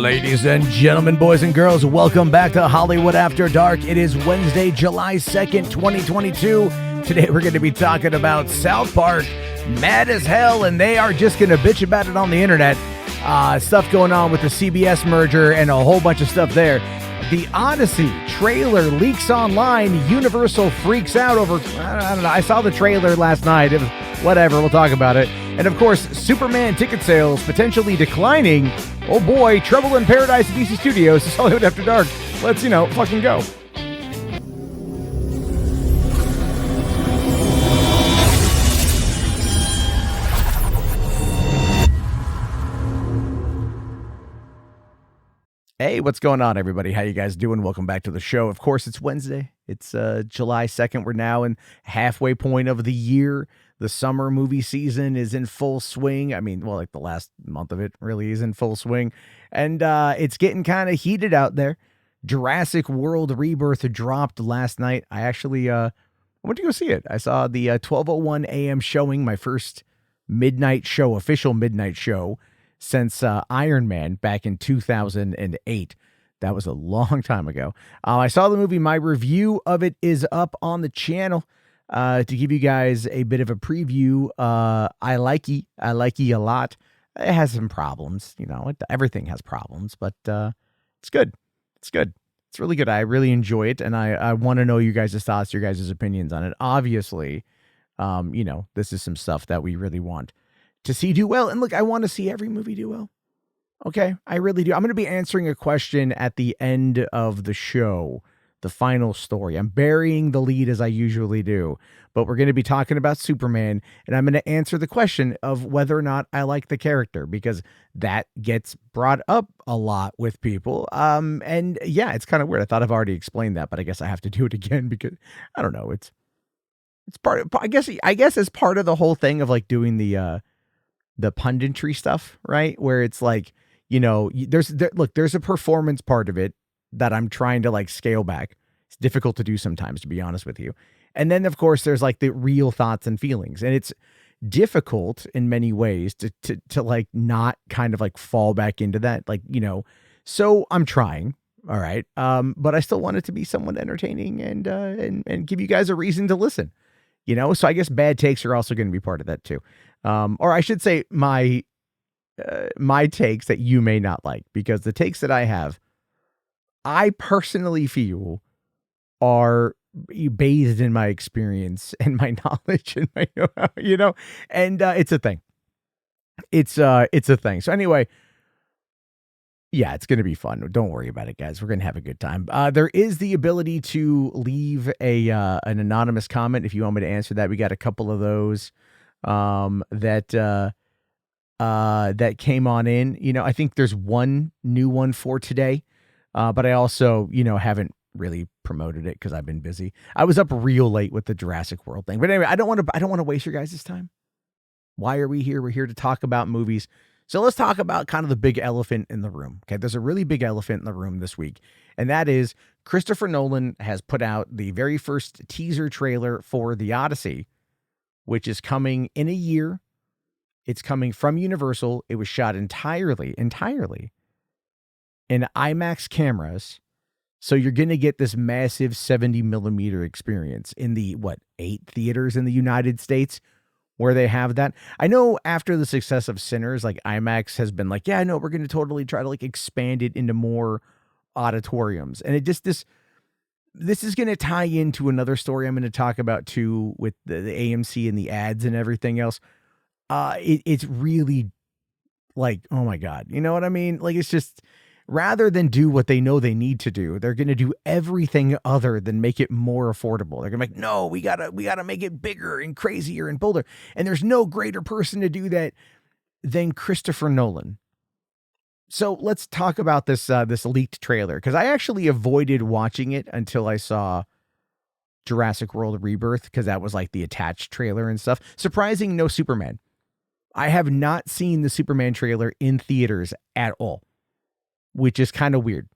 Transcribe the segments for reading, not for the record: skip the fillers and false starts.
Ladies and gentlemen, boys and girls, welcome back to Hollywood After Dark. It is Wednesday, July 2nd, 2022. Today we're going to be talking about South Park, mad as hell, and they are just going to bitch about it on the internet. Stuff going on with the CBS merger and a whole bunch of stuff there. The Odyssey trailer leaks online. Universal freaks out over, I don't know, I saw the trailer last night. It was whatever, we'll talk about it. And of course, Superman ticket sales potentially declining. Oh boy, Trouble in Paradise at DC Studios. It's Hollywood After Dark. Let's, fucking go. Hey, what's going on, everybody? How you guys doing? Welcome back to the show. Of course, it's Wednesday. It's July 2nd. We're now in halfway point of the year. The summer movie season is in full swing. I mean, well, like the last month of it really is in full swing. And it's getting kind of heated out there. Jurassic World Rebirth dropped last night. I actually I went to go see it. I saw the 12:01 a.m. showing, my first midnight show, official midnight show, since Iron Man back in 2008. That was a long time ago. I saw the movie. My review of it is up on the channel. To give you guys a bit of a preview, I like it a lot. It has some problems, everything has problems, but it's good. It's good. It's really good. I really enjoy it, and I want to know you guys' thoughts, your guys' opinions on it. Obviously, this is some stuff that we really want to see do well. And look, I want to see every movie do well. Okay, I really do. I'm going to be answering a question at the end of the show. The final story. I'm burying the lead as I usually do, but we're going to be talking about Superman, and I'm going to answer the question of whether or not I like the character, because that gets brought up a lot with people. And yeah, it's kind of weird. I thought I've already explained that, but I guess I have to do it again because I don't know. It's part of, I guess it's part of the whole thing of like doing the punditry stuff, right? Where it's like, there's a performance part of it that I'm trying to like scale back. It's difficult to do sometimes, to be honest with you. And then of course there's like the real thoughts and feelings, and it's difficult in many ways to like not kind of like fall back into that, so I'm trying. All right. But I still want it to be somewhat entertaining and give you guys a reason to listen, so I guess bad takes are also going to be part of that too. Or I should say my takes that you may not like, because the takes that I have, I personally feel are bathed in my experience and my knowledge and my know-how, and it's a thing. It's a thing. So anyway, yeah, it's going to be fun. Don't worry about it, guys. We're going to have a good time. There is the ability to leave an anonymous comment if you want me to answer that. We got a couple of those that came on in. I think there's one new one for today. But I also, haven't really promoted it because I've been busy. I was up real late with the Jurassic World thing. But anyway, I don't want to waste your guys' time. Why are we here? We're here to talk about movies. So let's talk about kind of the big elephant in the room. Okay, there's a really big elephant in the room this week, and that is Christopher Nolan has put out the very first teaser trailer for The Odyssey, which is coming in a year. It's coming from Universal. It was shot entirely in IMAX cameras. So you're going to get this massive 70 millimeter experience in the 8 theaters in the United States where they have that. I know after the success of Sinners, like IMAX has been like, yeah, no, we're going to totally try to like expand it into more auditoriums. And it just, this is going to tie into another story I'm going to talk about too, with the AMC and the ads and everything else. It's really like, oh my God, you know what I mean? Like, it's just, rather than do what they know they need to do, they're going to do everything other than make it more affordable. They're going to be like, no, we gotta make it bigger and crazier and bolder. And there's no greater person to do that than Christopher Nolan. So let's talk about this leaked trailer, because I actually avoided watching it until I saw Jurassic World Rebirth, because that was like the attached trailer and stuff. Surprising, no Superman. I have not seen the Superman trailer in theaters at all, which is kind of weird,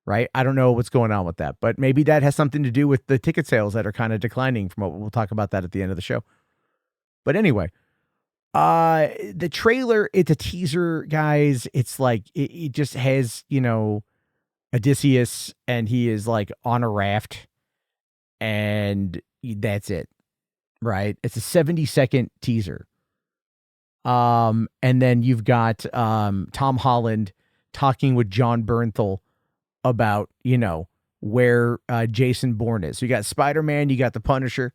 right? I don't know what's going on with that, but maybe that has something to do with the ticket sales that are kind of declining from what we'll talk about that at the end of the show. But anyway, The trailer, it's a teaser, guys. It's like it just has, Odysseus, and he is like on a raft, and that's it, right? It's a 70-second teaser. And then you've got Tom Holland talking with John Bernthal about, where Jason Bourne is. So you got Spider-Man, you got the Punisher.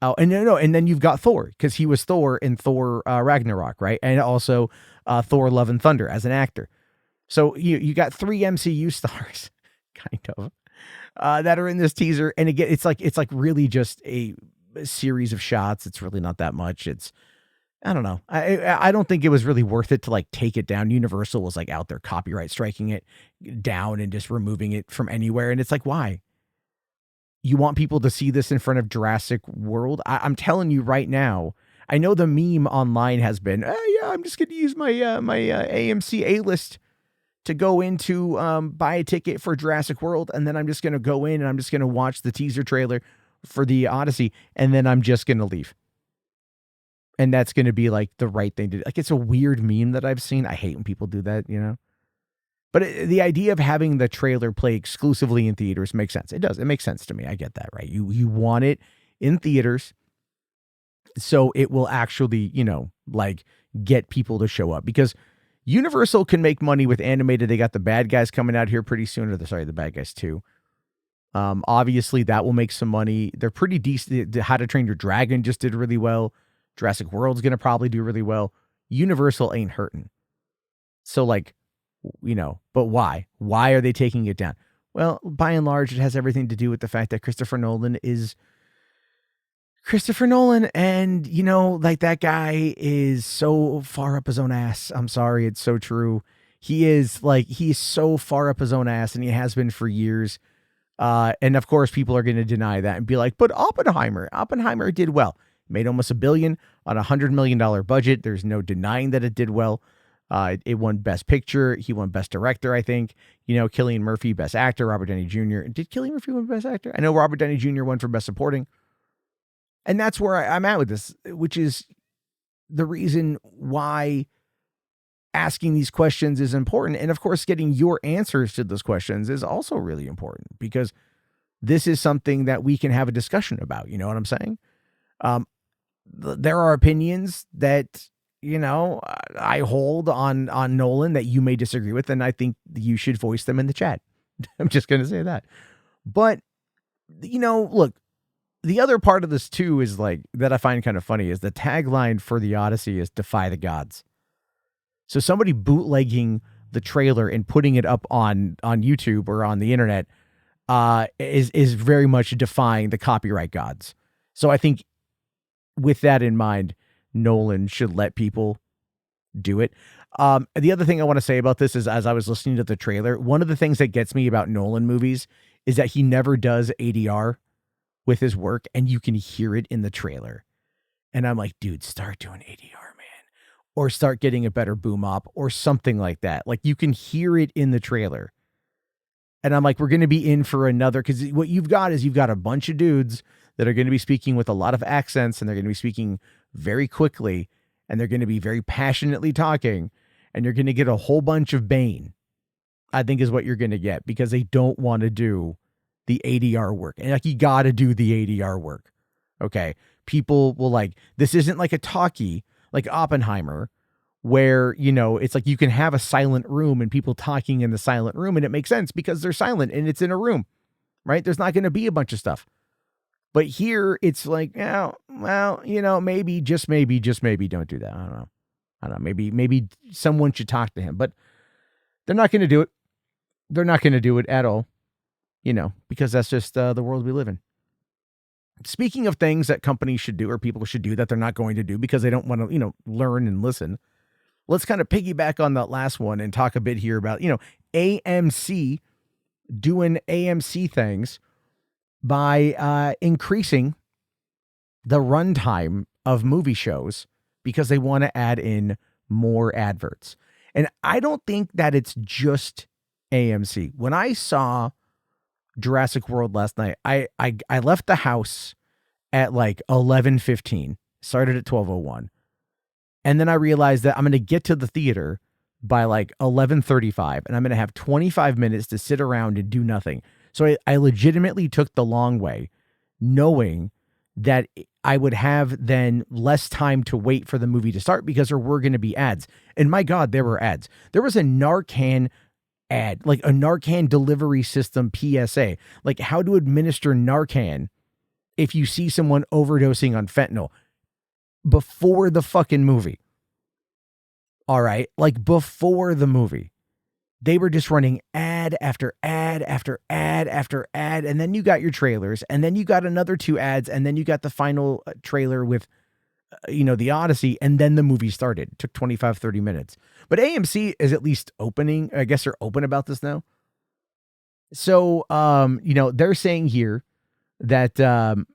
Oh, and no, and then you've got Thor, because he was Thor in Thor Ragnarok, right? And also Thor Love and Thunder as an actor. So you got 3 MCU stars, kind of, that are in this teaser. And again, it's like really just a series of shots. It's really not that much. I don't know. I don't think it was really worth it to like take it down. Universal was like out there copyright striking it down and just removing it from anywhere. And it's like, why? You want people to see this in front of Jurassic World? I'm telling you right now, I know the meme online has been, oh yeah, I'm just going to use my AMC A-list to go into buy a ticket for Jurassic World, and then I'm just going to go in and I'm just going to watch the teaser trailer for the Odyssey, and then I'm just going to leave. And that's going to be like the right thing to do. Like, it's a weird meme that I've seen. I hate when people do that, But the idea of having the trailer play exclusively in theaters makes sense. It does. It makes sense to me. I get that, right? You want it in theaters so it will actually, like get people to show up, because Universal can make money with animated. They got the Bad Guys coming out here pretty soon, the Bad Guys 2. Obviously that will make some money. They're pretty decent. How to Train Your Dragon just did really well. Jurassic World's going to probably do really well. Universal ain't hurting. So like, but why? Why are they taking it down? Well, by and large, it has everything to do with the fact that Christopher Nolan is Christopher Nolan. And, like, that guy is so far up his own ass. I'm sorry. It's so true. He's so far up his own ass, and he has been for years. And of course, people are going to deny that and be like, but Oppenheimer did well. Made almost $1 billion on $100 million budget. There's no denying that it did well. It won Best Picture. He won Best Director, I think. Cillian Murphy, Best Actor. Robert Downey Jr. Did Cillian Murphy win Best Actor? I know Robert Downey Jr. won for Best Supporting. And that's where I'm at with this, which is the reason why asking these questions is important. And of course, getting your answers to those questions is also really important, because this is something that we can have a discussion about. You know what I'm saying? There are opinions that, I hold on Nolan that you may disagree with, and I think you should voice them in the chat. I'm just going to say that. But, look, the other part of this too is like, that I find kind of funny, is the tagline for the Odyssey is "Defy the Gods." So somebody bootlegging the trailer and putting it up on YouTube or on the internet is very much defying the copyright gods. So I think with that in mind, Nolan should let people do it. The other thing I want to say about this is, as I was listening to the trailer, one of the things that gets me about Nolan movies is that he never does ADR with his work, and you can hear it in the trailer. And I'm like, dude, start doing ADR, man. Or start getting a better boom op or something like that. Like, you can hear it in the trailer. And I'm like, we're going to be in for another, because what you've got is you've got a bunch of dudes that are going to be speaking with a lot of accents, and they're going to be speaking very quickly, and they're going to be very passionately talking, and you're going to get a whole bunch of Bane, I think is what you're going to get, because they don't want to do the ADR work. And like, you got to do the ADR work. Okay. People will like, this isn't like a talkie like Oppenheimer, where, it's like you can have a silent room and people talking in the silent room, and it makes sense because they're silent and it's in a room, right? There's not going to be a bunch of stuff. But here it's like, well, maybe, just maybe don't do that. I don't know. Maybe someone should talk to him, but they're not going to do it. They're not going to do it at all, because that's just the world we live in. Speaking of things that companies should do or people should do that they're not going to do because they don't want to, learn and listen, let's kind of piggyback on that last one and talk a bit here about, AMC doing AMC things by increasing the runtime of movie shows because they want to add in more adverts. And I don't think that it's just AMC. When I saw Jurassic World last night, I left the house at like 11:15, started at 12:01. And then I realized that I'm going to get to the theater by like 11:35, and I'm going to have 25 minutes to sit around and do nothing. So I legitimately took the long way, knowing that I would have then less time to wait for the movie to start because there were going to be ads. And my God, there were ads. There was a Narcan ad, like a Narcan delivery system PSA, like how to administer Narcan if you see someone overdosing on fentanyl before the fucking movie. All right. Like before the movie, they were just running ad after ad after ad after ad. And then you got your trailers, and then you got another 2 ads. And then you got the final trailer with, The Odyssey. And then the movie started. It took 25, 30 minutes. But AMC is at least opening. I guess they're open about this now. So, they're saying here that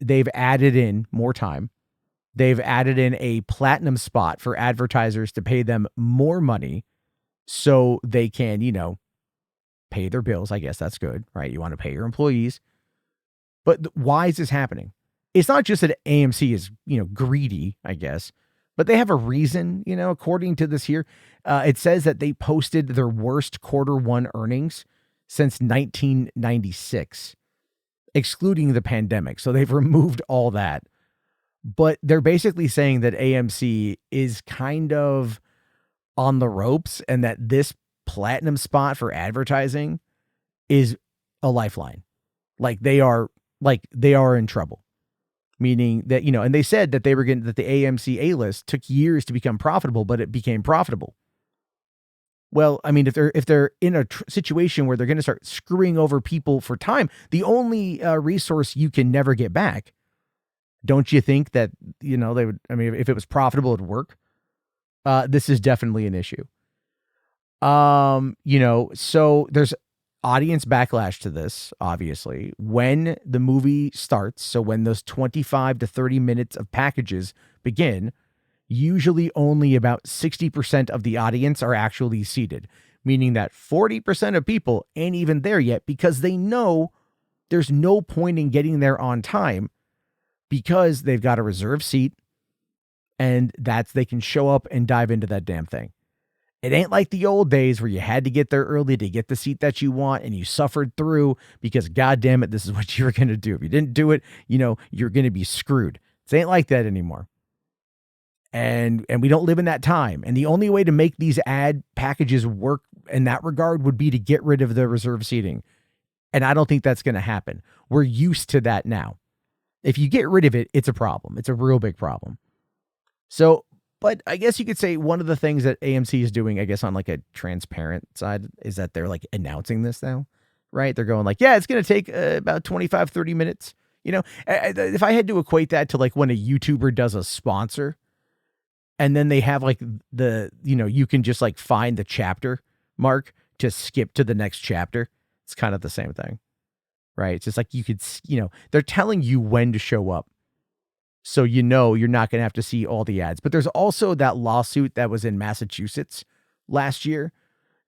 they've added in more time. They've added in a platinum spot for advertisers to pay them more money so they can, pay their bills. I guess that's good, right? You want to pay your employees. But why is this happening? It's not just that AMC is, greedy, I guess, but they have a reason, according to this here. It says that they posted their worst Q1 earnings since 1996, excluding the pandemic. So they've removed all that. But they're basically saying that AMC is kind of on the ropes and that this platinum spot for advertising is a lifeline. Like they are in trouble. Meaning that, and they said that they were getting that the AMC A-list took years to become profitable, but it became profitable. Well, I mean, if they're in a situation where they're going to start screwing over people for time, the only resource you can never get back. Don't you think that, they would, if it was profitable, it'd work? This is definitely an issue. So there's audience backlash to this, obviously. When the movie starts, so when those 25 to 30 minutes of packages begin, usually only about 60% of the audience are actually seated, meaning that 40% of people ain't even there yet because they know there's no point in getting there on time, because they've got a reserved seat and they can show up and dive into that damn thing. It ain't like the old days where you had to get there early to get the seat that you want and you suffered through because, God damn it, this is what you were going to do. If you didn't do it, you're going to be screwed. It ain't like that anymore. And we don't live in that time. And the only way to make these ad packages work in that regard would be to get rid of the reserved seating. And I don't think that's going to happen. We're used to that now. If you get rid of it, it's a problem. It's a real big problem. So, but I guess you could say one of the things that AMC is doing, I guess on like a transparent side, is that they're like announcing this now, right? They're going like, yeah, it's going to take about 25, 30 minutes. If I had to equate that to like when a YouTuber does a sponsor and then they have like you can just like find the chapter mark to skip to the next chapter. It's kind of the same thing. Right. It's just like you could, they're telling you when to show up. So, you're not going to have to see all the ads. But there's also that lawsuit that was in Massachusetts last year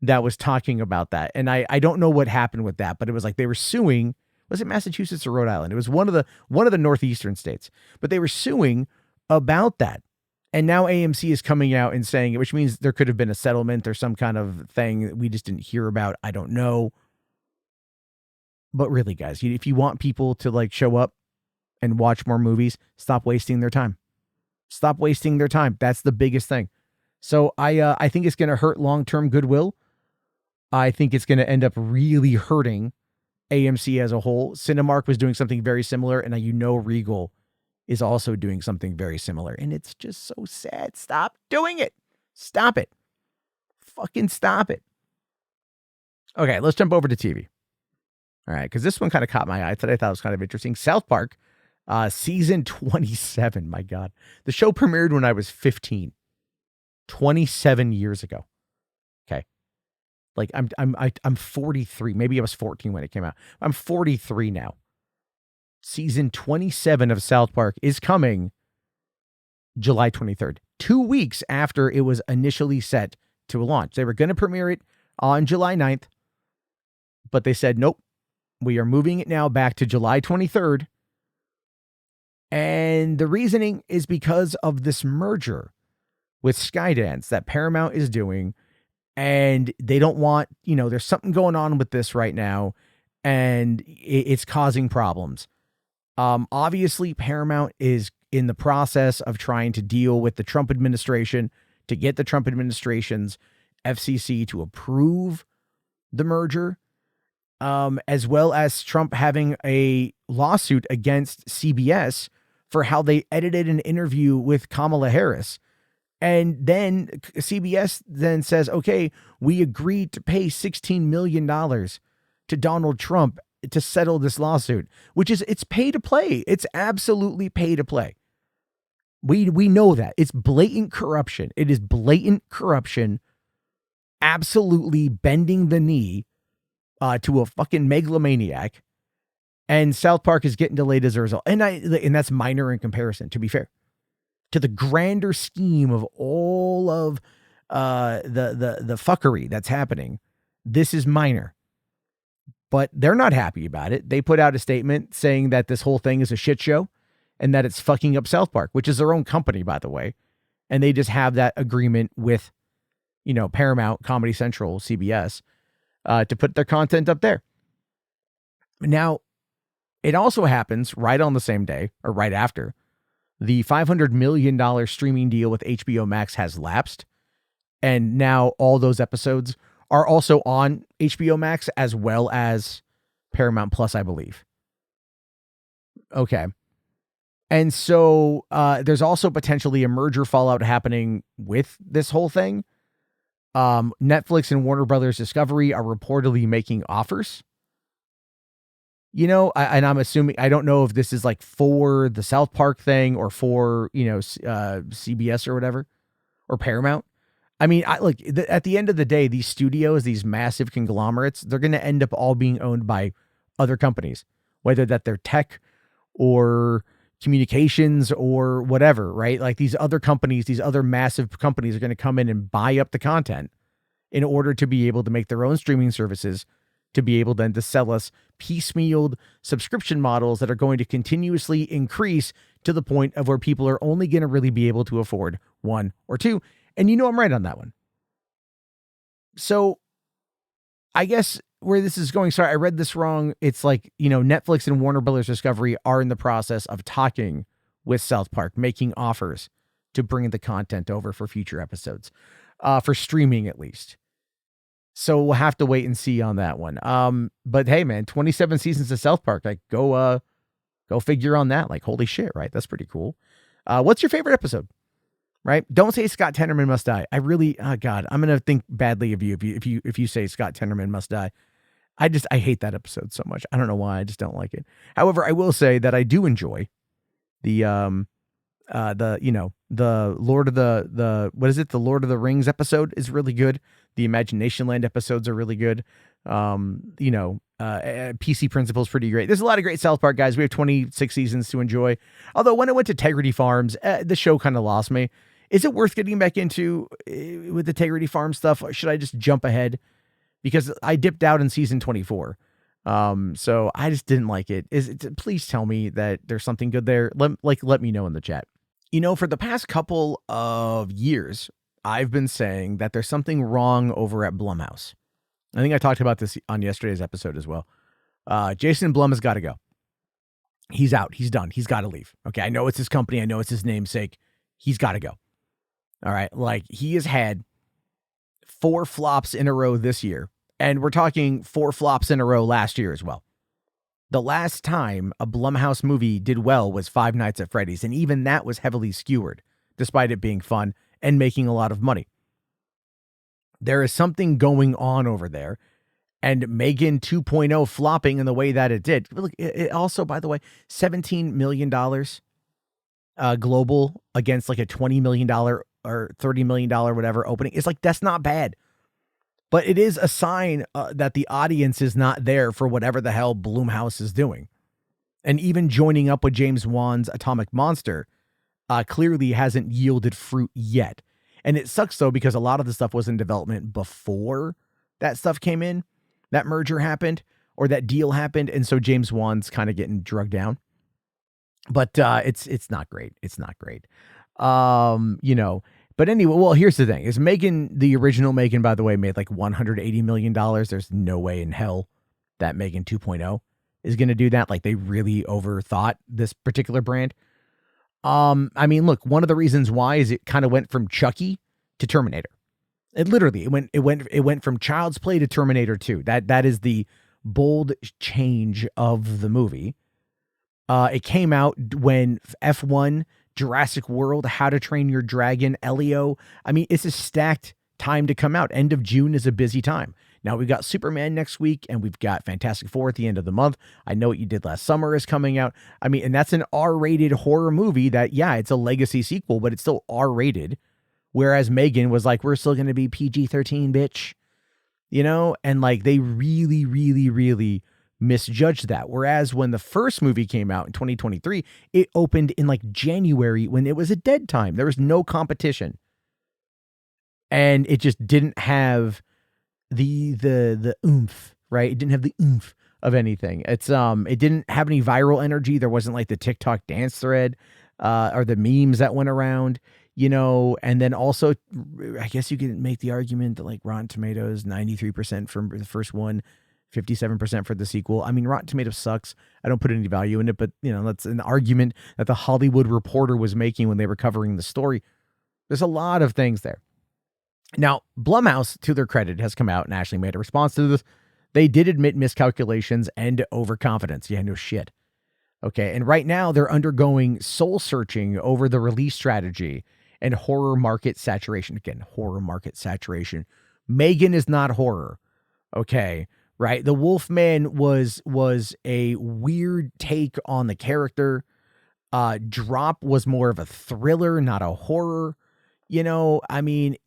that was talking about that. And I don't know what happened with that, but it was like they were suing. Was it Massachusetts or Rhode Island? It was one of the northeastern states, but they were suing about that. And now AMC is coming out and saying it, which means there could have been a settlement or some kind of thing that we just didn't hear about. I don't know. But really, guys, if you want people to like show up and watch more movies, stop wasting their time. Stop wasting their time. That's the biggest thing. So I think it's going to hurt long-term goodwill. I think it's going to end up really hurting AMC as a whole. Cinemark was doing something very similar, and Regal is also doing something very similar. And it's just so sad. Stop doing it. Stop it. Fucking stop it. Okay, let's jump over to TV. All right, because this one kind of caught my eye today. I thought it was kind of interesting. South Park, season 27. My God, the show premiered when I was 15, 27 years ago. Okay, like I'm 43. Maybe I was 14 when it came out. I'm 43 now. Season 27 of South Park is coming July 23rd, 2 weeks after it was initially set to launch. They were going to premiere it on July 9th, but they said nope. We are moving it now back to July 23rd. And the reasoning is because of this merger with Skydance that Paramount is doing, and they don't want, there's something going on with this right now, and it's causing problems. Obviously, Paramount is in the process of trying to deal with the Trump administration to get the Trump administration's FCC to approve the merger, as well as Trump having a lawsuit against CBS for how they edited an interview with Kamala Harris. And then CBS then says, okay, we agreed to pay $16 million to Donald Trump to settle this lawsuit, which is, it's pay to play. It's absolutely pay to play. We know that. It's blatant corruption. It is blatant corruption, absolutely bending the knee to a fucking megalomaniac. And South Park is getting delayed as a result. And that's minor in comparison, to be fair. To the grander scheme of all of the fuckery that's happening, this is minor. But they're not happy about it. They put out a statement saying that this whole thing is a shit show and that it's fucking up South Park, which is their own company, by the way. And they just have that agreement with, Paramount, Comedy Central, CBS, to put their content up there. Now, it also happens right on the same day or right after the $500 million streaming deal with HBO Max has lapsed. And now all those episodes are also on HBO Max as well as Paramount Plus, I believe. Okay. And so there's also potentially a merger fallout happening with this whole thing. Netflix and Warner Brothers Discovery are reportedly making offers. And I'm assuming, I don't know if this is like for the South Park thing or for, CBS or whatever, or Paramount. I mean, at the end of the day, these studios, these massive conglomerates, they're going to end up all being owned by other companies, whether that they're tech or communications or whatever, right? Like these other companies, these other massive companies are going to come in and buy up the content in order to be able to make their own streaming services, to be able then to sell us piecemealed subscription models that are going to continuously increase to the point of where people are only going to really be able to afford one or two. And I'm right on that one. So I guess where this is going, sorry, I read this wrong. It's like, Netflix and Warner Brothers Discovery are in the process of talking with South Park, making offers to bring the content over for future episodes, for streaming at least. So we'll have to wait and see on that one. But hey, man, 27 seasons of South Park, like go figure on that. Like, holy shit, right? That's pretty cool. What's your favorite episode? Right? Don't say Scott Tenorman must die. I really, God, I'm going to think badly of you if you say Scott Tenorman must die. I hate that episode so much. I don't know why. I just don't like it. However, I will say that I do enjoy the Lord of the what is it? The Lord of the Rings episode is really good. The Imagination Land episodes are really good. PC Principle is pretty great. There's a lot of great South Park guys. We have 26 seasons to enjoy. Although when I went to Tegrity Farms, the show kind of lost me. Is it worth getting back into with the Tegrity Farm stuff? Or should I just jump ahead? Because I dipped out in season 24. So I just didn't like it. Please tell me that there's something good there. Let me know in the chat. For the past couple of years, I've been saying that there's something wrong over at Blumhouse. I think I talked about this on yesterday's episode as well. Jason Blum has got to go. He's out. He's done. He's got to leave. Okay. I know it's his company. I know it's his namesake. He's got to go. All right. Like, he has had 4 flops in a row this year. And we're talking 4 flops in a row last year as well. The last time a Blumhouse movie did well was Five Nights at Freddy's. And even that was heavily skewered, despite it being fun and making a lot of money. There is something going on over there. And Megan 2.0 flopping in the way that it did. Look, it also, by the way, $17 million global against like a $20 million or $30 million whatever opening. It's like, that's not bad. But it is a sign that the audience is not there for whatever the hell Blumhouse is doing. And even joining up with James Wan's Atomic Monster clearly hasn't yielded fruit yet. And it sucks, though, because a lot of the stuff was in development before that stuff came in, that merger happened, or that deal happened. And so James Wan's kind of getting drugged down. But it's not great. It's not great. But anyway, well, here's the thing. Is Megan, the original Megan, by the way, made like $180 million. There's no way in hell that Megan 2.0 is going to do that. Like, they really overthought this particular brand. I mean, look, one of the reasons why is it kind of went from Chucky to Terminator. It literally, it went from Child's Play to Terminator 2. That is the bold change of the movie. It came out when F1, Jurassic World, How to Train Your Dragon, Elio. I mean, it's a stacked time to come out. End of June is a busy time. Now we've got Superman next week, and we've got Fantastic Four at the end of the month. I Know What You Did Last Summer is coming out. I mean, and that's an R-rated horror movie that, yeah, it's a legacy sequel, but it's still R-rated. Whereas Megan was like, we're still going to be PG-13, bitch. You know? And like, they really, really, really misjudged that. Whereas when the first movie came out in 2023, it opened in like January when it was a dead time. There was no competition. And it just didn't have the oomph, right? It didn't have the oomph of anything. It didn't have any viral energy. There wasn't like the TikTok dance thread or the memes that went around, you know. And then also, I guess you can make the argument that like Rotten Tomatoes, 93% from the first one, 57% for the sequel. I mean, Rotten Tomatoes sucks. I don't put any value in it, but you know, that's an argument that the Hollywood Reporter was making when they were covering the story. There's a lot of things there. Now, Blumhouse, to their credit, has come out and actually made a response to this. They did admit miscalculations and overconfidence. Yeah, no shit. Okay, and right now they're undergoing soul searching over the release strategy and horror market saturation. Again, horror market saturation. Megan is not horror. Okay, right? The Wolfman was a weird take on the character. Drop was more of a thriller, not a horror. You know, I mean,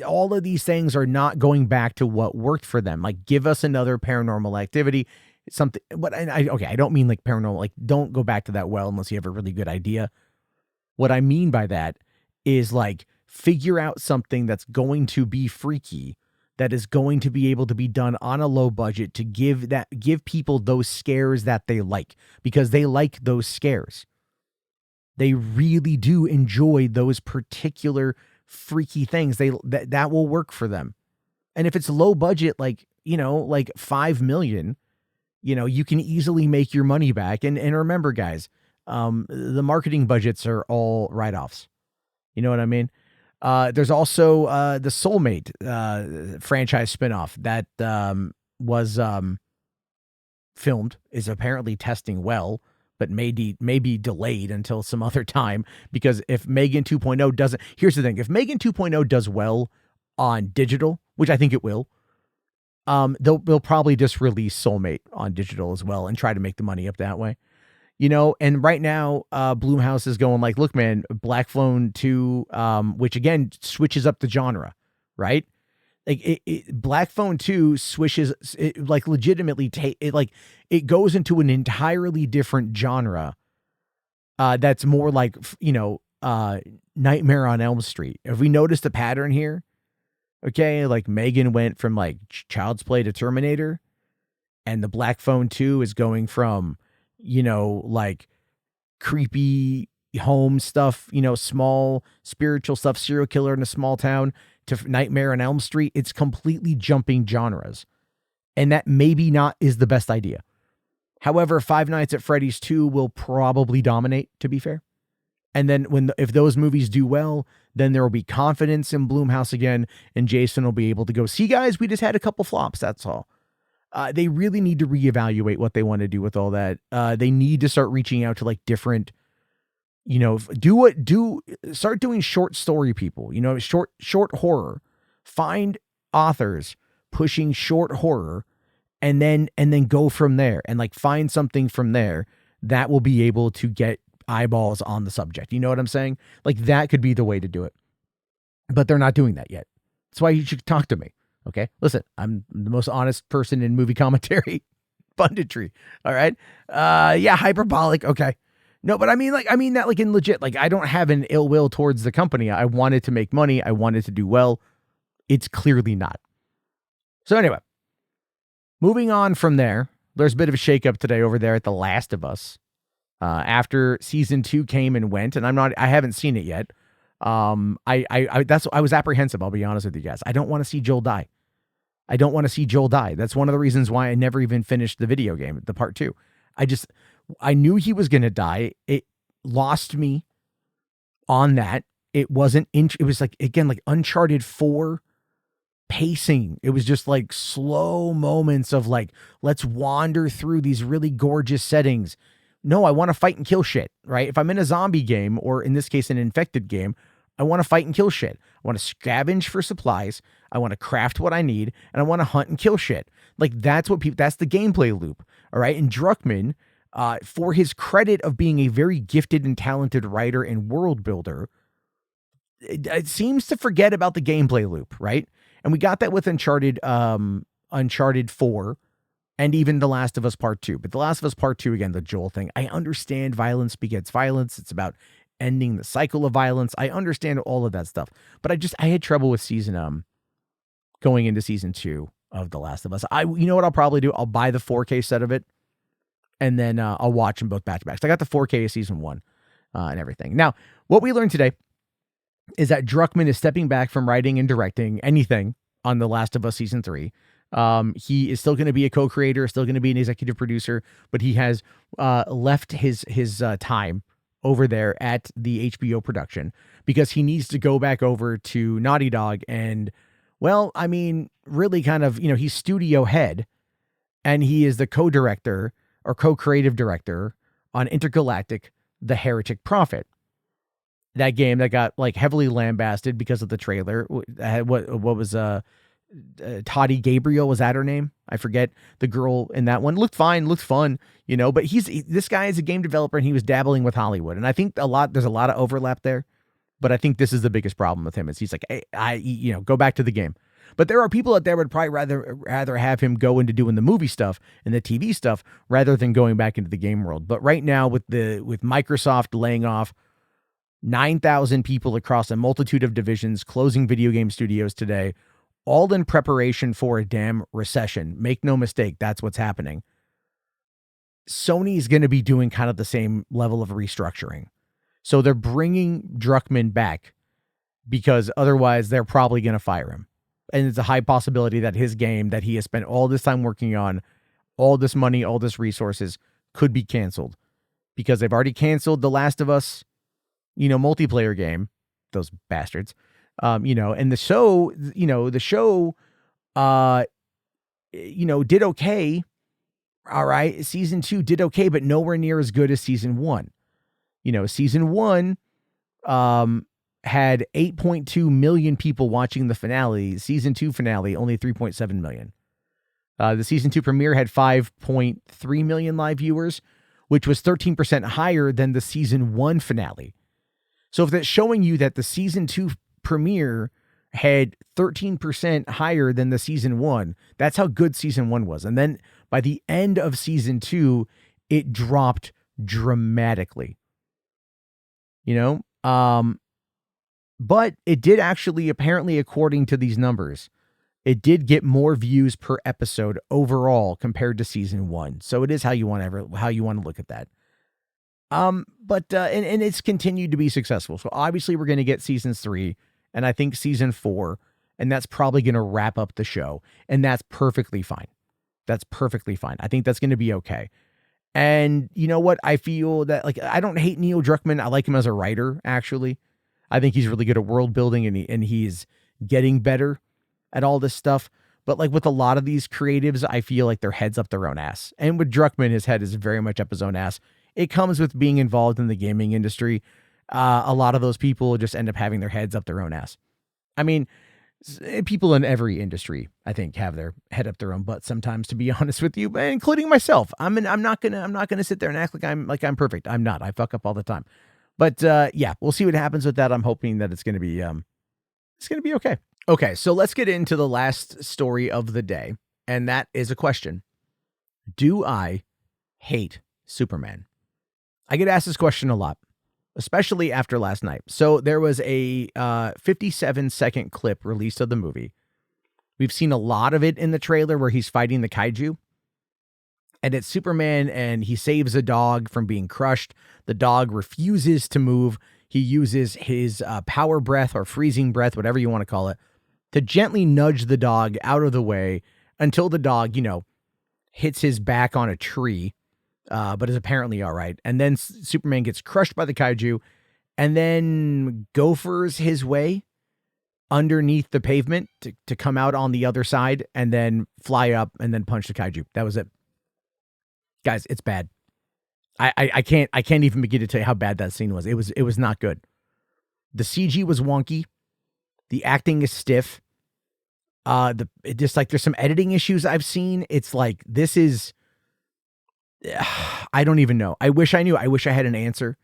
all of these things are not going back to what worked for them. Like, give us another Paranormal Activity, something. But I don't mean like paranormal. Like, don't go back to that well unless you have a really good idea. What I mean by that is like, figure out something that's going to be freaky, that is going to be able to be done on a low budget to give people those scares that they like, because they like those scares. They really do enjoy those particular freaky things. That will work for them. And if it's low budget, like, you know, like 5 million, you know, you can easily make your money back. And remember, guys, the marketing budgets are all write-offs. You know what I mean? There's also the Soulmate franchise spinoff that was filmed, is apparently testing well, but may be delayed until some other time, because if Megan 2.0 doesn't, here's the thing, if Megan 2.0 does well on digital, which I think it will, they'll probably just release Soulmate on digital as well and try to make the money up that way. You know, and right now, Blumhouse is going like, look, man, Black Phone 2, which again switches up the genre, right? Like Black Phone 2 swishes, it like legitimately it goes into an entirely different genre. That's more like, you know, Nightmare on Elm Street. Have we noticed a pattern here? Okay, like Megan went from like Child's Play to Terminator, and the Black Phone 2 is going from, you know, like creepy home stuff, you know, small spiritual stuff, serial killer in a small town, to Nightmare on Elm Street. It's completely jumping genres. And that maybe not is the best idea. However, Five Nights at Freddy's 2 will probably dominate, to be fair. And then if those movies do well, then there will be confidence in Blumhouse again, and Jason will be able to go, see, guys, we just had a couple flops, that's all. They really need to reevaluate what they want to do with all that. They need to start reaching out to like different, you know, start doing short story people, you know, short horror. Find authors pushing short horror, and then go from there, and like find something from there that will be able to get eyeballs on the subject. You know what I'm saying? Like, that could be the way to do it. But they're not doing that yet. That's why you should talk to me. Okay, listen, I'm the most honest person in movie commentary, punditry. All right. Yeah, hyperbolic. Okay. No, but I mean that like in legit, like, I don't have an ill will towards the company. I wanted to make money. I wanted to do well. It's clearly not. So anyway, moving on from there, there's a bit of a shakeup today over there at The Last of Us. After season 2 came and went, and I haven't seen it yet. I was apprehensive. I'll be honest with you guys. I don't want to see Joel die. I don't want to see Joel die. That's one of the reasons why I never even finished the video game, the part 2. I knew he was going to die. It lost me on that. It wasn't, it was like, again, like Uncharted 4 pacing. It was just like slow moments of like, let's wander through these really gorgeous settings. No, I want to fight and kill shit, right? If I'm in a zombie game, or in this case, an infected game, I want to fight and kill shit. I want to scavenge for supplies. I want to craft what I need, and I want to hunt and kill shit. Like, that's what that's the gameplay loop. All right. And Druckmann, for his credit of being a very gifted and talented writer and world builder, it seems to forget about the gameplay loop, right? And we got that with Uncharted 4, and even The Last of Us Part 2. But The Last of Us Part 2, again, the Joel thing, I understand violence begets violence. It's about ending the cycle of violence. I understand all of that stuff. But I had trouble with going into season 2 of The Last of Us. You know what I'll probably do? I'll buy the 4K set of it, and then I'll watch them both back to back. So I got the 4K of season 1 and everything. Now, what we learned today is that Druckmann is stepping back from writing and directing anything on The Last of Us season 3. He is still going to be a co-creator, still going to be an executive producer, but he has left his time over there at the HBO production because he needs to go back over to Naughty Dog and, well, I mean, really kind of, he's studio head, and he is the co-director or co-creative director on Intergalactic: The Heretic Prophet. That game that got like heavily lambasted because of the trailer. What was Toddy Gabriel, was that her name? I forget. The girl in that one looked fine, looked fun, but this guy is a game developer, and he was dabbling with Hollywood. And I think there's a lot of overlap there, but I think this is the biggest problem with him is he's like, hey, go back to the game. But there are people out there would probably rather have him go into doing the movie stuff and the TV stuff rather than going back into the game world. But right now with Microsoft laying off 9,000 people across a multitude of divisions, closing video game studios today, all in preparation for a damn recession. Make no mistake, that's what's happening. Sony's going to be doing kind of the same level of restructuring. So they're bringing Druckmann back because otherwise they're probably going to fire him. And it's a high possibility that his game that he has spent all this time working on, all this money, all this resources, could be canceled because they've already canceled The Last of Us, multiplayer game, those bastards. And the show, did okay. All right. Season 2 did okay, but nowhere near as good as season 1. Season 1, had 8.2 million people watching the finale. Season 2 finale, only 3.7 million. The season 2 premiere had 5.3 million live viewers, which was 13% higher than the season 1 finale. So if that's showing you that the season 2 premiere had 13% higher than the season 1, that's how good season 1 was. And then by the end of season 2, it dropped dramatically. But it did actually, apparently, according to these numbers, it did get more views per episode overall compared to season 1. So it is how you want to look at that. But it's continued to be successful. So obviously we're going to get seasons 3 and I think season 4, and that's probably going to wrap up the show. And that's perfectly fine. That's perfectly fine. I think that's going to be okay. And you know what? I feel that, like, I don't hate Neil Druckmann. I like him as a writer, actually. I think he's really good at world building, and he's getting better at all this stuff. But like with a lot of these creatives, I feel like their head's up their own ass. And with Druckmann, his head is very much up his own ass. It comes with being involved in the gaming industry. A lot of those people just end up having their heads up their own ass. I mean, people in every industry, I think, have their head up their own butt sometimes, to be honest with you, but including myself. I'm not gonna sit there and act like I'm perfect. I'm not. I fuck up all the time. But yeah, we'll see what happens with that. I'm hoping that it's gonna be okay. Okay, so let's get into the last story of the day, and that is a question: do I hate Superman? I get asked this question a lot, especially after last night. So there was a 57-second clip released of the movie. We've seen a lot of it in the trailer where he's fighting the kaiju. And it's Superman, and he saves a dog from being crushed. The dog refuses to move. he uses his power breath or freezing breath, whatever you want to call it, to gently nudge the dog out of the way until the dog, hits his back on a tree, but is apparently all right. And then Superman gets crushed by the kaiju and then gophers his way underneath the pavement to come out on the other side and then fly up and then punch the kaiju. That was it. Guys, it's bad. I can't even begin to tell you how bad that scene was. It was not good. The CG was wonky. The acting is stiff. Just like there's some editing issues I've seen. It's like, this is, I don't even know. I wish I knew. I wish I had an answer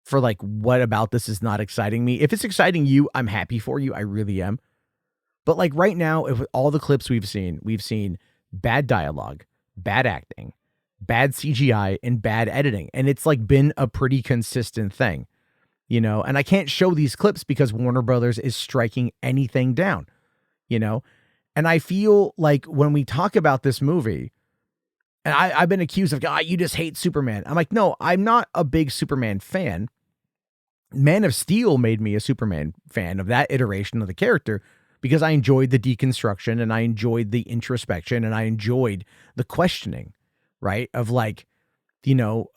for like, what about this is not exciting me. If it's exciting you, I'm happy for you. I really am. But like right now, with all the clips we've seen bad dialogue, bad acting, bad CGI, and bad editing. And it's like been a pretty consistent thing, and I can't show these clips because Warner Brothers is striking anything down, and I feel like when we talk about this movie, and I've been accused of, you just hate Superman. I'm like, no, I'm not a big Superman fan. Man of Steel made me a Superman fan of that iteration of the character because I enjoyed the deconstruction and I enjoyed the introspection and I enjoyed the questioning, right? Of like,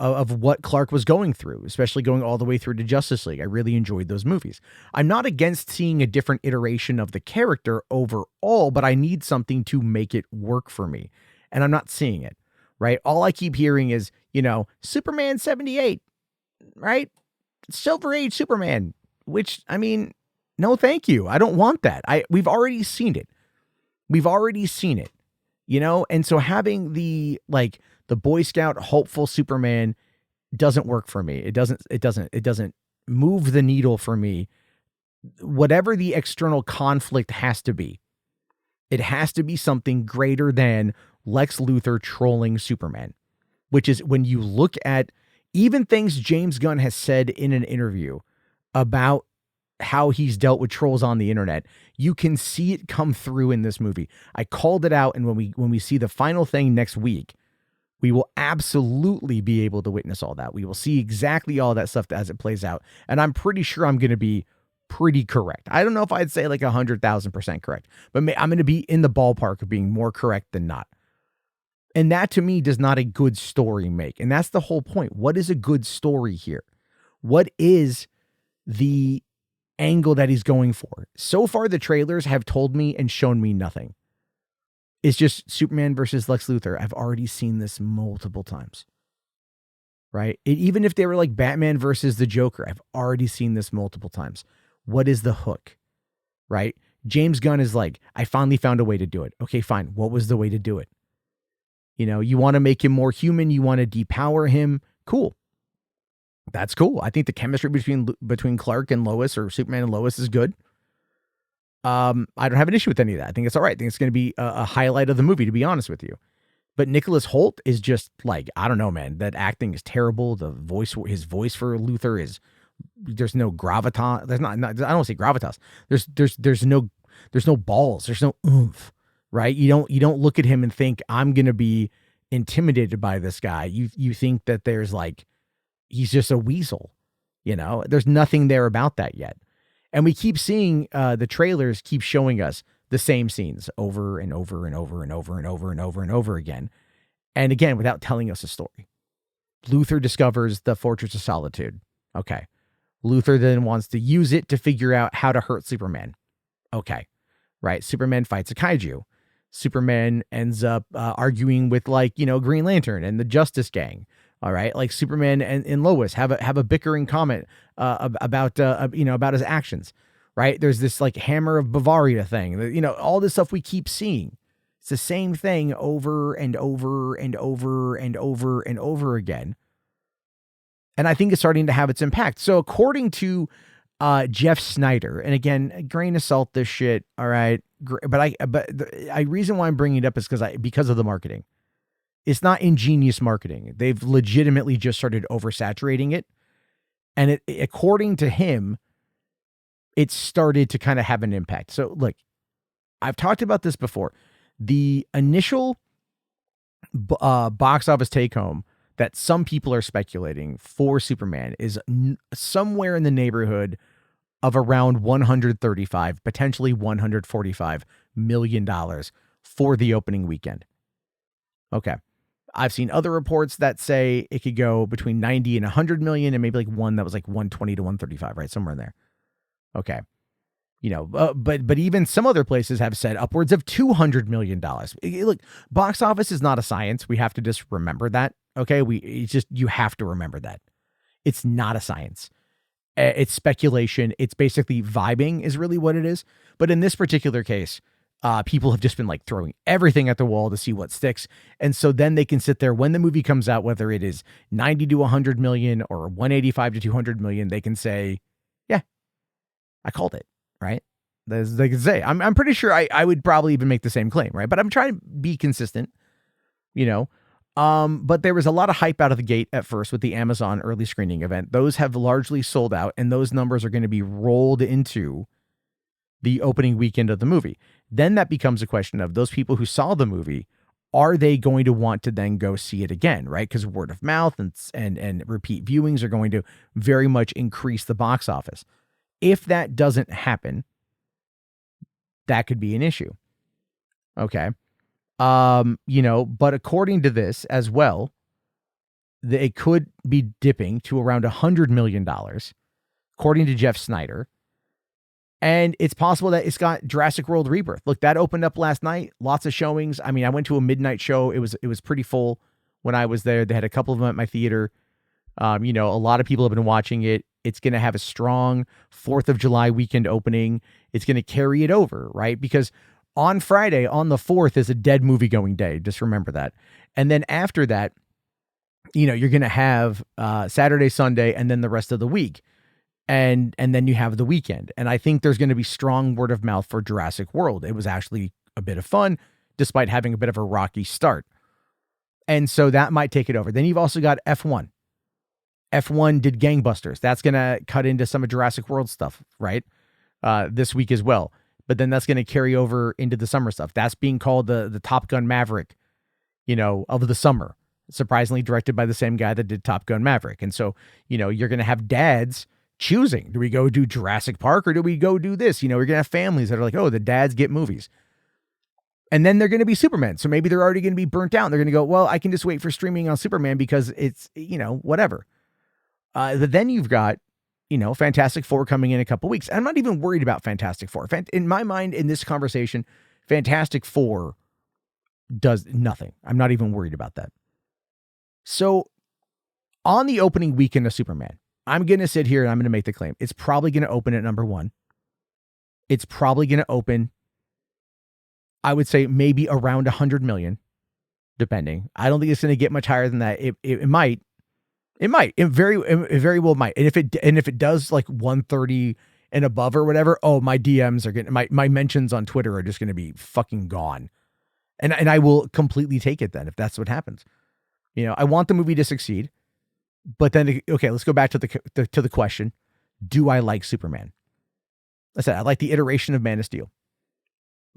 of what Clark was going through, especially going all the way through to Justice League. I really enjoyed those movies. I'm not against seeing a different iteration of the character overall, but I need something to make it work for me. And I'm not seeing it, right? All I keep hearing is, Superman 78, right? Silver Age Superman, which, I mean, no, thank you. I don't want that. We've already seen it. And so having the Boy Scout hopeful Superman doesn't work for me. It doesn't move the needle for me. Whatever the external conflict has to be, it has to be something greater than Lex Luthor trolling Superman, which is when you look at even things James Gunn has said in an interview about how he's dealt with trolls on the internet, you can see it come through in this movie. I called it out. And when we see the final thing next week, we will absolutely be able to witness all that. We will see exactly all that stuff as it plays out. And I'm pretty sure I'm going to be pretty correct. I don't know if I'd say like 100,000% correct, but I'm going to be in the ballpark of being more correct than not. And that to me does not a good story make. And that's the whole point. What is a good story here? What is the angle that he's going for? So far, the trailers have told me and shown me nothing. It's just Superman versus Lex Luthor. I've already seen this multiple times, right? Even if they were like Batman versus the Joker, I've already seen this multiple times. What is the hook, right? James Gunn is like, I finally found a way to do it. Okay, fine. What was the way to do it? You want to make him more human. You want to depower him. Cool. That's cool. I think the chemistry between Clark and Lois, or Superman and Lois, is good. I don't have an issue with any of that. I think it's all right. I think it's going to be a highlight of the movie, to be honest with you. But Nicholas Hoult is just like, I don't know, man. That acting is terrible. His voice for Luthor there's no gravitas. There's not I don't want to say gravitas. There's no balls. There's no oomph, right? You don't look at him and think, I'm going to be intimidated by this guy. You think that there's like, he's just a weasel, there's nothing there about that yet. And we keep seeing the trailers keep showing us the same scenes over and over and over and over and over and over and over again. And again, without telling us a story. Luthor discovers the Fortress of Solitude. Okay. Luthor then wants to use it to figure out how to hurt Superman. Okay. Right. Superman fights a kaiju. Superman ends up arguing with Green Lantern and the Justice Gang. All right. Like Superman and Lois have a bickering comment about his actions. Right. There's this like Hammer of Bavaria thing, all this stuff we keep seeing. It's the same thing over and over and over and over and over again. And I think it's starting to have its impact. So according to Jeff Snyder, and again, a grain of salt, this shit. All right. But the reason why I'm bringing it up is because of the marketing. It's not ingenious marketing. They've legitimately just started oversaturating it. And according to him, it started to kind of have an impact. So look, I've talked about this before. The initial box office take home that some people are speculating for Superman is somewhere in the neighborhood of around $135, potentially $145 million for the opening weekend. Okay. I've seen other reports that say it could go between 90 and 100 million, and maybe like one that was like 120 to 135, right? Somewhere in there. Okay. But even some other places have said upwards of $200 million. Look, box office is not a science. We have to just remember that. Okay. You have to remember that. It's not a science. It's speculation. It's basically vibing is really what it is. But in this particular case, people have just been like throwing everything at the wall to see what sticks. And so then they can sit there when the movie comes out, whether it is 90 to 100 million or 185 to 200 million, they can say, yeah, I called it, right? They can say, I'm pretty sure I would probably even make the same claim, right? But I'm trying to be consistent, but there was a lot of hype out of the gate at first with the Amazon early screening event. Those have largely sold out, and those numbers are going to be rolled into the opening weekend of the movie. Then that becomes a question of those people who saw the movie, are they going to want to then go see it again, right? Because word of mouth and repeat viewings are going to very much increase the box office. If that doesn't happen, that could be an issue. Okay. But according to this as well, it could be dipping to around $100 million, according to Jeff Snyder. And it's possible that it's got Jurassic World Rebirth. Look, that opened up last night. Lots of showings. I mean, I went to a midnight show. It was pretty full when I was there. They had a couple of them at my theater. A lot of people have been watching it. It's going to have a strong 4th of July weekend opening. It's going to carry it over, right? Because on Friday, on the 4th, is a dead movie going day. Just remember that. And then after that, you're going to have Saturday, Sunday, and then the rest of the week. And then you have the weekend. And I think there's going to be strong word of mouth for Jurassic World. It was actually a bit of fun, despite having a bit of a rocky start. And so that might take it over. Then you've also got F1. F1 did gangbusters. That's going to cut into some of Jurassic World stuff, right? This week as well. But then that's going to carry over into the summer stuff. That's being called the Top Gun Maverick, of the summer. Surprisingly directed by the same guy that did Top Gun Maverick. And so, you're going to have dads choosing, do we go do Jurassic Park or do we go do this? We're going to have families that are like, oh, the dads get movies. And then they're going to be Superman. So maybe they're already going to be burnt out. They're going to go, well, I can just wait for streaming on Superman because it's, whatever. But then you've got, Fantastic Four coming in a couple weeks. I'm not even worried about Fantastic Four. In my mind, in this conversation, Fantastic Four does nothing. I'm not even worried about that. So on the opening weekend of Superman, I'm going to sit here and I'm going to make the claim. It's probably going to open at number 1. It's probably going to open, I would say, maybe around 100 million, depending. I don't think it's going to get much higher than that. It might. It very well might. And if it does like 130 and above or whatever, oh, my DMs are getting, my mentions on Twitter are just going to be fucking gone. And I will completely take it then if that's what happens. I want the movie to succeed. But then, okay, let's go back to the question. Do I like Superman? I said, I like the iteration of Man of Steel.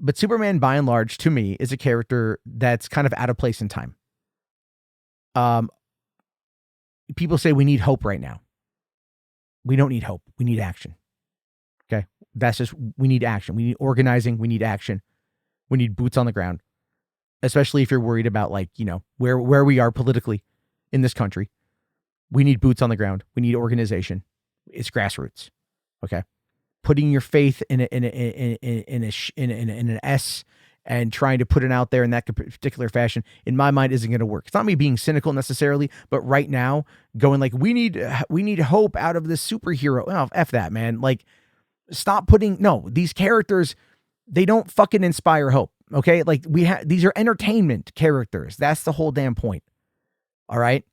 But Superman, by and large, to me, is a character that's kind of out of place in time. People say we need hope right now. We don't need hope. We need action. Okay? We need action. We need organizing. We need action. We need boots on the ground. Especially if you're worried about, where we are politically in this country. We need boots on the ground. We need organization. It's grassroots. Okay. Putting your faith in an S and trying to put it out there in that particular fashion, in my mind, isn't going to work. It's not me being cynical necessarily, but right now going like, we need hope out of this superhero. Oh, F that, man. Stop these characters, they don't fucking inspire hope. Okay. These are entertainment characters. That's the whole damn point. All right.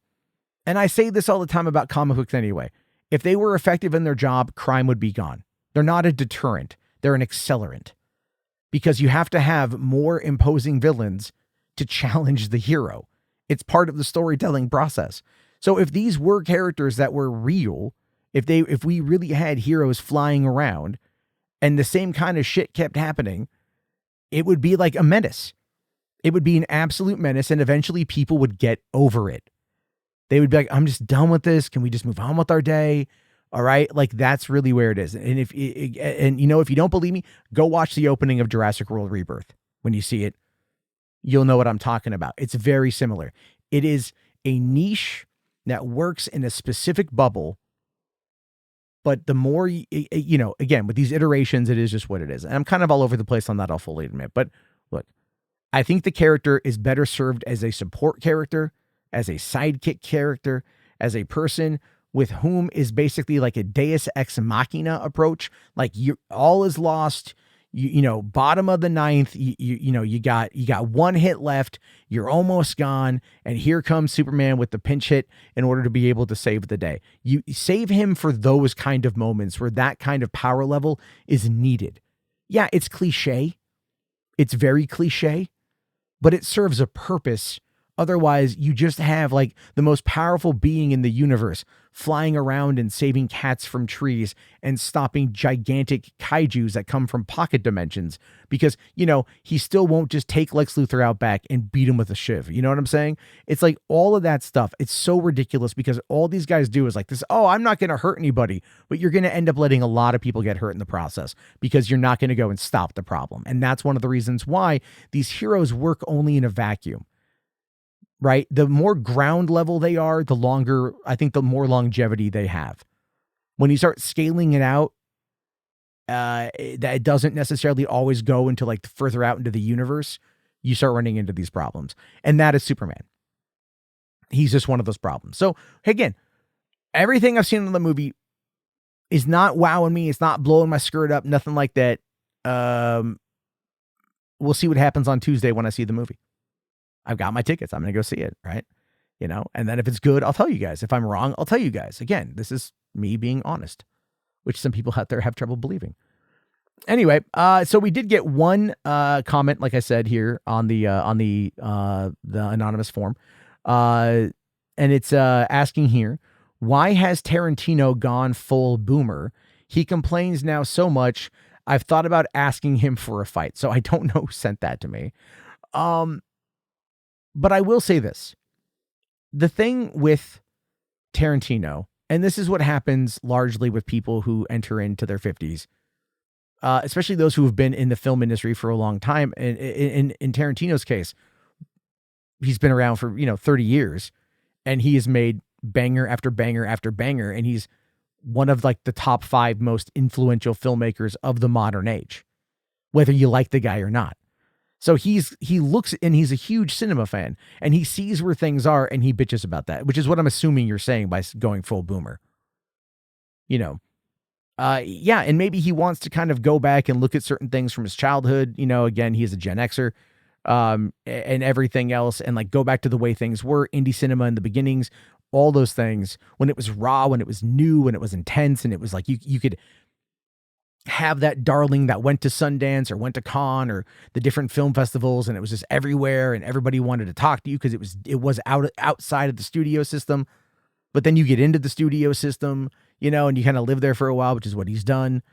And I say this all the time about comic books anyway. If they were effective in their job, crime would be gone. They're not a deterrent. They're an accelerant. Because you have to have more imposing villains to challenge the hero. It's part of the storytelling process. So if these were characters that were real, if we really had heroes flying around and the same kind of shit kept happening, it would be like a menace. It would be an absolute menace, and eventually people would get over it. They would be like, I'm just done with this. Can we just move on with our day? All right. Like, that's really where it is. And if you don't believe me, go watch the opening of Jurassic World Rebirth. When you see it, you'll know what I'm talking about. It's very similar. It is a niche that works in a specific bubble. But the more, again, with these iterations, it is just what it is. And I'm kind of all over the place on that, I'll fully admit. But look, I think the character is better served as a support character, as a sidekick character, as a person with whom is basically like a deus ex machina approach. Like, all is lost. Bottom of the ninth, you got one hit left. You're almost gone. And here comes Superman with the pinch hit in order to be able to save the day. You save him for those kind of moments where that kind of power level is needed. Yeah, it's cliche. It's very cliche, but it serves a purpose. Otherwise, you just have like the most powerful being in the universe flying around and saving cats from trees and stopping gigantic kaijus that come from pocket dimensions because, he still won't just take Lex Luthor out back and beat him with a shiv. You know what I'm saying? It's like all of that stuff. It's so ridiculous because all these guys do is like this, oh, I'm not going to hurt anybody, but you're going to end up letting a lot of people get hurt in the process because you're not going to go and stop the problem. And that's one of the reasons why these heroes work only in a vacuum. Right? The more ground level they are, the more longevity they have. When you start scaling it out, that it doesn't necessarily always go into like further out into the universe, you start running into these problems. And that is Superman. He's just one of those problems. So again, everything I've seen in the movie is not wowing me. It's not blowing my skirt up, nothing like that. We'll see what happens on Tuesday when I see the movie. I've got my tickets. I'm going to go see it, right? And then if it's good, I'll tell you guys. If I'm wrong, I'll tell you guys. Again, this is me being honest, which some people out there have trouble believing. Anyway, so we did get one comment, like I said here on the anonymous form, and it's asking here, why has Tarantino gone full boomer? He complains now so much. I've thought about asking him for a fight, so I don't know who sent that to me. But I will say this. The thing with Tarantino, and this is what happens largely with people who enter into their 50s, especially those who have been in the film industry for a long time. And in Tarantino's case, he's been around for, 30 years, and he has made banger after banger after banger, and he's one of like the top 5 most influential filmmakers of the modern age, whether you like the guy or not. So he looks, and he's a huge cinema fan, and he sees where things are, and he bitches about that, which is what I'm assuming you're saying by going full boomer. Yeah, and maybe he wants to kind of go back and look at certain things from his childhood. Again, he's a Gen Xer, and everything else, and like go back to the way things were, indie cinema in the beginnings, all those things, when it was raw, when it was new, when it was intense, and it was like you could have that darling that went to Sundance or went to Cannes or the different film festivals, and it was just everywhere, and everybody wanted to talk to you because it was outside of the studio system. But then you get into the studio system, and you kind of live there for a while, which is what he's done.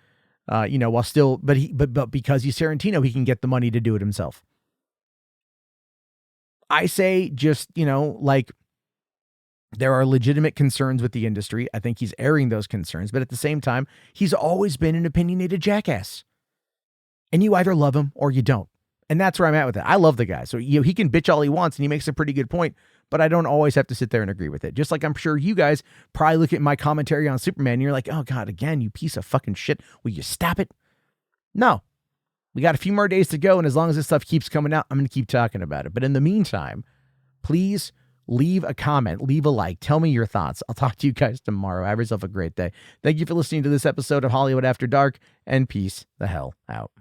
While still, but because he's Tarantino, he can get the money to do it himself. I say just, like, there are legitimate concerns with the industry. I think he's airing those concerns, but at the same time, he's always been an opinionated jackass. And you either love him or you don't. And that's where I'm at with it. I love the guy. So, he can bitch all he wants, and he makes a pretty good point, but I don't always have to sit there and agree with it. Just like I'm sure you guys probably look at my commentary on Superman and you're like, oh God, again, you piece of fucking shit. Will you stop it? No. We got a few more days to go, and as long as this stuff keeps coming out, I'm going to keep talking about it. But in the meantime, please leave a comment, leave a like, tell me your thoughts. I'll talk to you guys tomorrow. Have yourself a great day. Thank you for listening to this episode of Hollywood After Dark, and peace the hell out.